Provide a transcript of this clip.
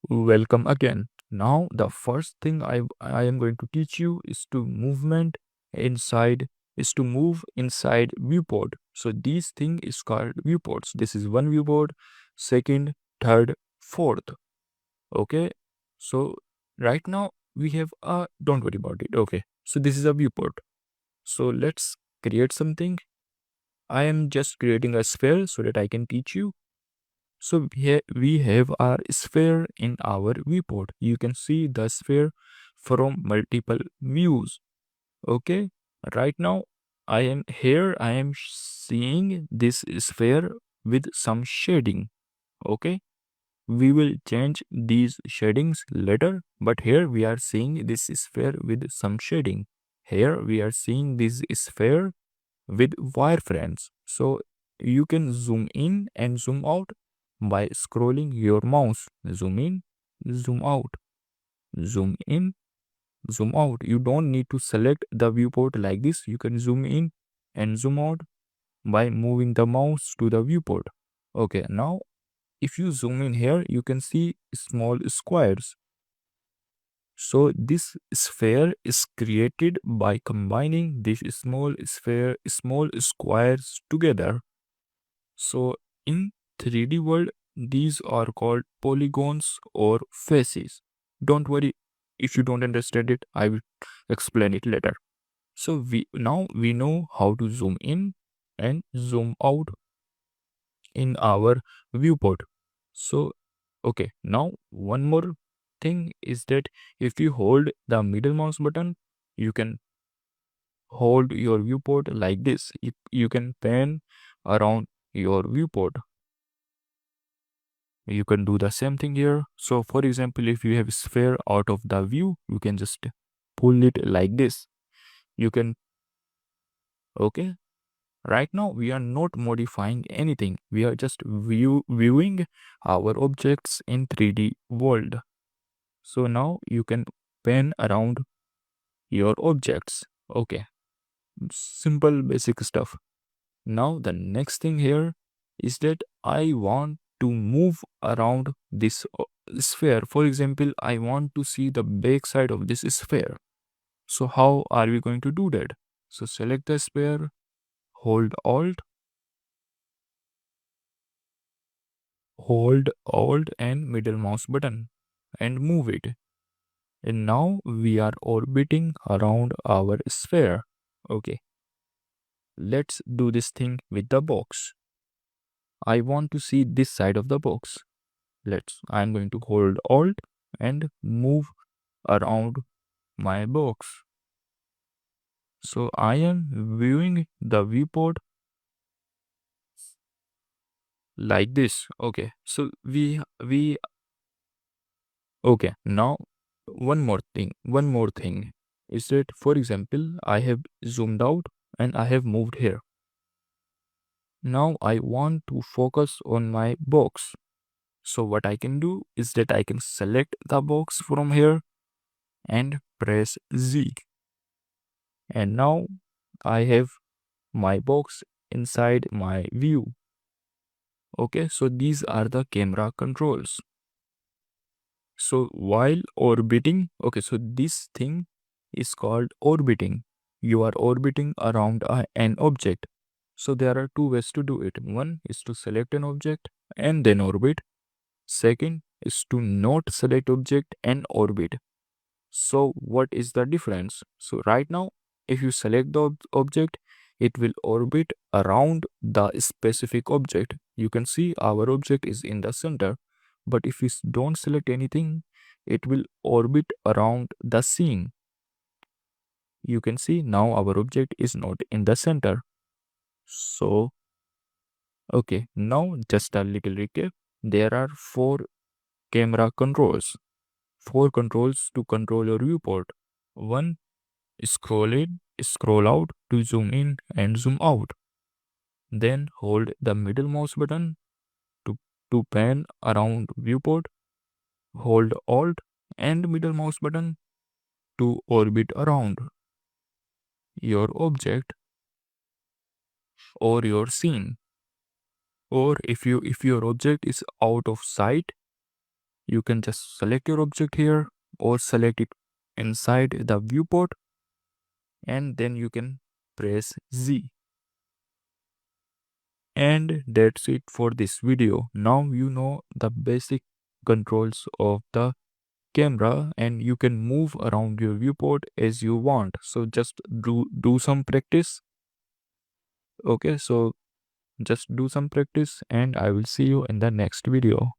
Welcome again. Now the first thing I am going to teach you is to move inside viewport. So these thing is called viewports. This is one viewport, second, third, fourth. Okay. So right now we have a don't worry about it. Okay. So this is a viewport. So let's create something. I am just creating a sphere so that I can teach you. So we have our sphere in our viewport. You can see the sphere from multiple views. Okay, right now I am here. I am seeing this sphere with some shading. Okay, we will change these shadings later, but here we are seeing this sphere with some shading. Here we are seeing this sphere with wireframes. So you can zoom in and zoom out by scrolling your mouse. Zoom in, zoom out, zoom in, zoom out. You don't need to select the viewport like this. You can zoom in and zoom out by moving the mouse to the viewport. Okay, now if you zoom in here, you can see small squares. So this sphere is created by combining these small squares together. So in 3D world, these are called polygons or faces. Don't worry if you don't understand it, I will explain it later. So we know how to zoom in and zoom out in our viewport. So okay, now one more thing is that if you hold the middle mouse button, you can hold your viewport like this. You can pan around your viewport. You can do the same thing here. So for example, if you have a sphere out of the view, you can just pull it like this. You can, okay. Right now we are not modifying anything. We are just viewing our objects in 3D world. So now you can pan around your objects. Okay. Simple basic stuff. Now the next thing here is that I want to move around this sphere. For example, I want to see the back side of this sphere. So how are we going to do that? So select the sphere, hold Alt and middle mouse button and move it. And now we are orbiting around our sphere. Okay, let's do this thing with the box. I want to see this side of the box. I'm going to hold Alt and move around my box. So I am viewing the viewport like this. Okay, so we okay. Now one more thing is that, for example, I have zoomed out and I have moved here. Now I want to focus on my box. So what I can do is that I can select the box from here and press Z. And now I have my box inside my view. Okay, so these are the camera controls. So while orbiting, okay, so this thing is called orbiting. You are orbiting around an object. So there are two ways to do it. One is to select an object and then orbit. Second is to not select object and orbit. So what is the difference? So right now, if you select the object, it will orbit around the specific object. You can see our object is in the center, but if we don't select anything, it will orbit around the scene. You can see now our object is not in the center. So, okay, now just a little recap. There are four camera controls, four controls to control your viewport. One, scroll in, scroll out to zoom in and zoom out. Then hold the middle mouse button to pan around viewport. Hold Alt and middle mouse button to orbit around your object or your scene. Or if your object is out of sight, You can just select your object here or select it inside the viewport, and then you can press Z. And that's it for this video. Now you know the basic controls of the camera, and you can move around your viewport as you want. So just do some practice. Okay, so just do some practice, and I will see you in the next video.